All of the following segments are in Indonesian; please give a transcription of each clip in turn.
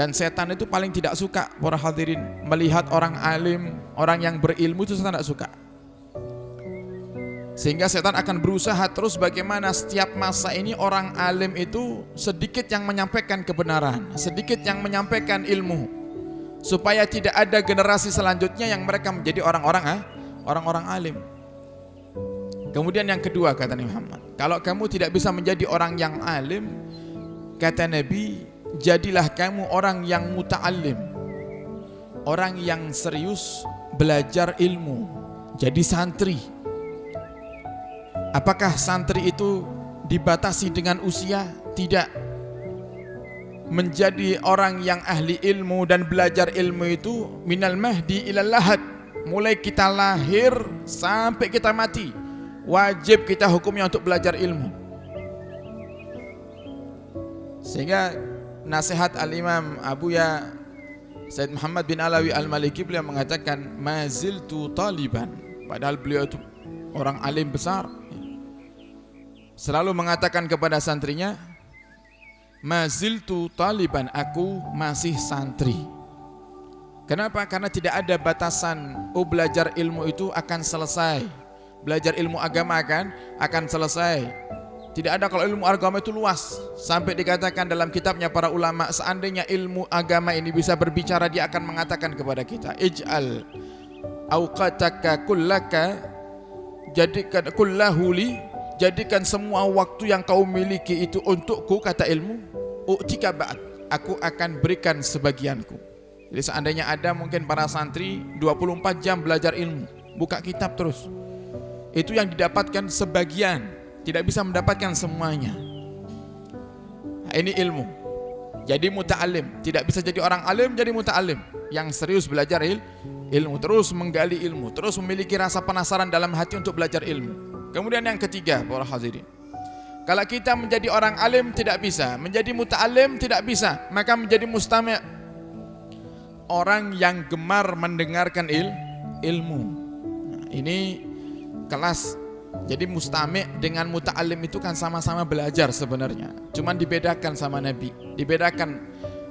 Dan setan itu paling tidak suka, para hadirin, melihat orang alim, orang yang berilmu itu setan tidak suka. Sehingga setan akan berusaha terus bagaimana setiap masa ini orang alim itu sedikit yang menyampaikan kebenaran, sedikit yang menyampaikan ilmu, supaya tidak ada generasi selanjutnya yang mereka menjadi orang-orang alim. Kemudian yang kedua kata Nabi Muhammad, kalau kamu tidak bisa menjadi orang yang alim, kata Nabi, jadilah kamu orang yang muta'allim, orang yang serius belajar ilmu, jadi santri. Apakah santri itu dibatasi dengan usia? Tidak. Menjadi orang yang ahli ilmu dan belajar ilmu itu minal mahdi ilal lahad, mulai kita lahir sampai kita mati, wajib kita hukumnya untuk belajar ilmu. Sehingga nasihat al-Imam Abuya Said Muhammad bin Alawi al-Maliki, beliau mengatakan maziltu taliban, padahal beliau itu orang alim besar, selalu mengatakan kepada santrinya, maziltu taliban, aku masih santri. Kenapa? Karena tidak ada batasan, belajar ilmu itu akan selesai, belajar ilmu agama akan selesai. Tidak ada. Kalau ilmu agama itu luas, sampai dikatakan dalam kitabnya para ulama, seandainya ilmu agama ini bisa berbicara, dia akan mengatakan kepada kita, ij'al awqataka kullaka, jadikan kullahuli, jadikan semua waktu yang kau miliki itu untukku, kata ilmu, u'tika ba'd, aku akan berikan sebagianku. Jadi seandainya ada mungkin para santri 24 jam belajar ilmu, buka kitab terus, itu yang didapatkan sebagian, tidak bisa mendapatkan semuanya. Nah, ini ilmu. Jadi muta'alim, tidak bisa jadi orang alim, jadi muta'alim yang serius belajar ilmu, terus menggali ilmu, terus memiliki rasa penasaran dalam hati untuk belajar ilmu. Kemudian yang ketiga, para hadirin, kalau kita menjadi orang alim tidak bisa, menjadi muta'alim tidak bisa, maka menjadi mustami', orang yang gemar mendengarkan ilmu. Nah, ini kelas. Jadi mustami' dengan muta'alim itu kan sama-sama belajar sebenarnya, cuman dibedakan sama Nabi, dibedakan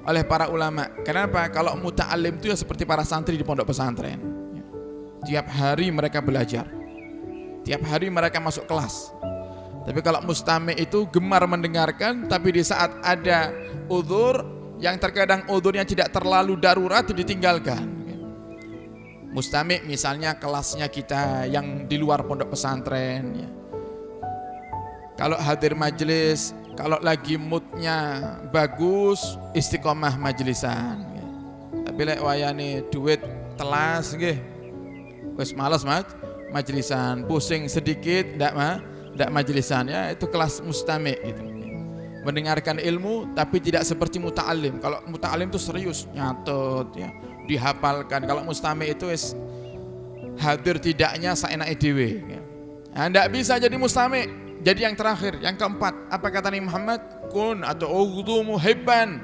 oleh para ulama. Kenapa? Kalau muta'alim itu ya seperti para santri di pondok pesantren, tiap hari mereka belajar, tiap hari mereka masuk kelas. Tapi kalau mustami' itu gemar mendengarkan, tapi di saat ada udzur, yang terkadang udzurnya tidak terlalu darurat, ditinggalkan. Mustami' misalnya kelasnya kita yang di luar pondok pesantren, ya. Kalau hadir majelis, kalau lagi moodnya bagus, istiqomah majelisan, ya. Tapi lek wayane duit telas nggih, wis males majelisan, pusing sedikit ndak majelisan, ya itu kelas mustami' gitu. Mendengarkan ilmu tapi tidak seperti muta'alim. Kalau muta'alim itu serius, nyatet, ya, dihafalkan. Kalau mustami' itu wis hadir tidaknya saenake dhewe, ya. Nah, ndak bisa jadi mustami'. Jadi yang terakhir, yang keempat, apa kata Nabi Muhammad? Kun atau ughdu muhibban.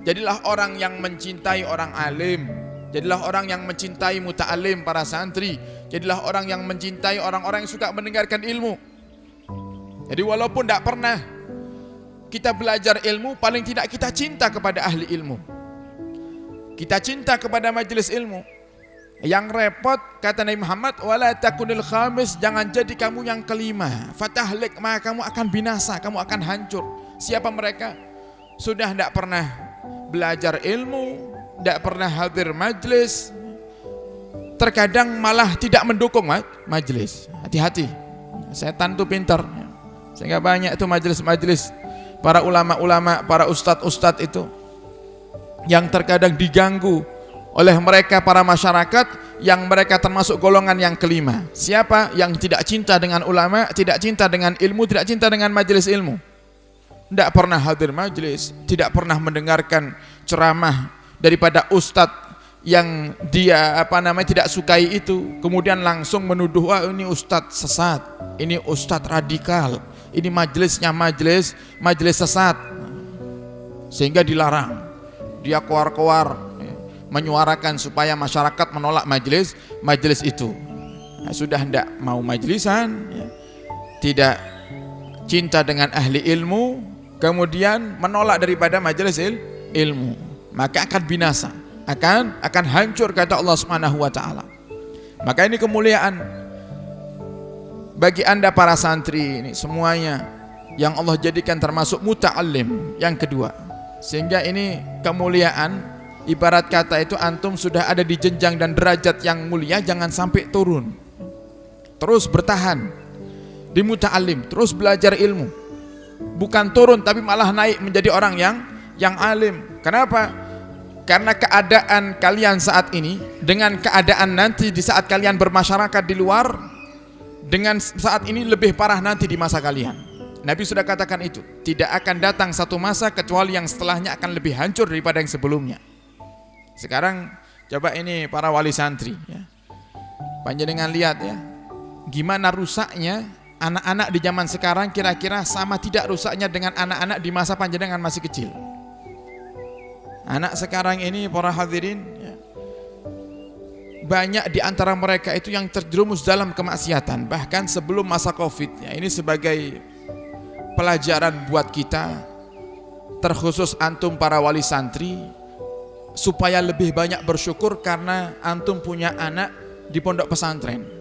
Jadilah orang yang mencintai orang alim. Jadilah orang yang mencintai muta'alim, para santri. Jadilah orang yang mencintai orang-orang yang suka mendengarkan ilmu. Jadi walaupun tidak pernah kita belajar ilmu, paling tidak kita cinta kepada ahli ilmu, kita cinta kepada majelis ilmu. Yang repot kata Nabi Muhammad, wala takunil khamis, jangan jadi kamu yang kelima, fatahlik, maka kamu akan binasa, kamu akan hancur. Siapa mereka? Sudah tidak pernah belajar ilmu, tidak pernah hadir majelis, terkadang malah tidak mendukung majelis. Hati-hati, setan itu pintar, sehingga banyak itu majelis-majelis para ulama-ulama, para ustadz-ustadz itu yang terkadang diganggu oleh mereka para masyarakat yang mereka termasuk golongan yang kelima. Siapa? Yang tidak cinta dengan ulama, tidak cinta dengan ilmu, tidak cinta dengan majelis ilmu, tidak pernah hadir majelis, tidak pernah mendengarkan ceramah daripada ustadz yang dia tidak sukai itu, kemudian langsung menuduh, wah ini ustadz sesat, ini ustadz radikal, ini majelisnya majelis sesat, sehingga dilarang. Dia keluar menyuarakan supaya masyarakat menolak majelis itu. Nah, sudah hendak mau majelisan, ya, tidak cinta dengan ahli ilmu, kemudian menolak daripada majelis ilmu. maka akan binasa, akan hancur kata Allah Subhanahu wa taala. Maka ini kemuliaan bagi Anda para santri ini semuanya yang Allah jadikan termasuk muta'allim yang kedua. Sehingga ini kemuliaan, ibarat kata itu antum sudah ada di jenjang dan derajat yang mulia, jangan sampai turun. Terus bertahan di muta'allim, terus belajar ilmu. Bukan turun tapi malah naik menjadi orang yang alim. Kenapa? Karena keadaan kalian saat ini dengan keadaan nanti di saat kalian bermasyarakat di luar, dengan saat ini lebih parah nanti di masa kalian. Nabi sudah katakan itu, tidak akan datang satu masa kecuali yang setelahnya akan lebih hancur daripada yang sebelumnya. Sekarang coba ini para wali santri ya. Panjenengan lihat ya, gimana rusaknya anak-anak di zaman sekarang, kira-kira sama tidak rusaknya dengan anak-anak di masa panjenengan masih kecil. Anak sekarang ini para hadirin ya, banyak di antara mereka itu yang terjerumus dalam kemaksiatan bahkan sebelum masa Covid ya. Ini sebagai pelajaran buat kita, terkhusus antum para wali santri, supaya lebih banyak bersyukur karena antum punya anak di pondok pesantren.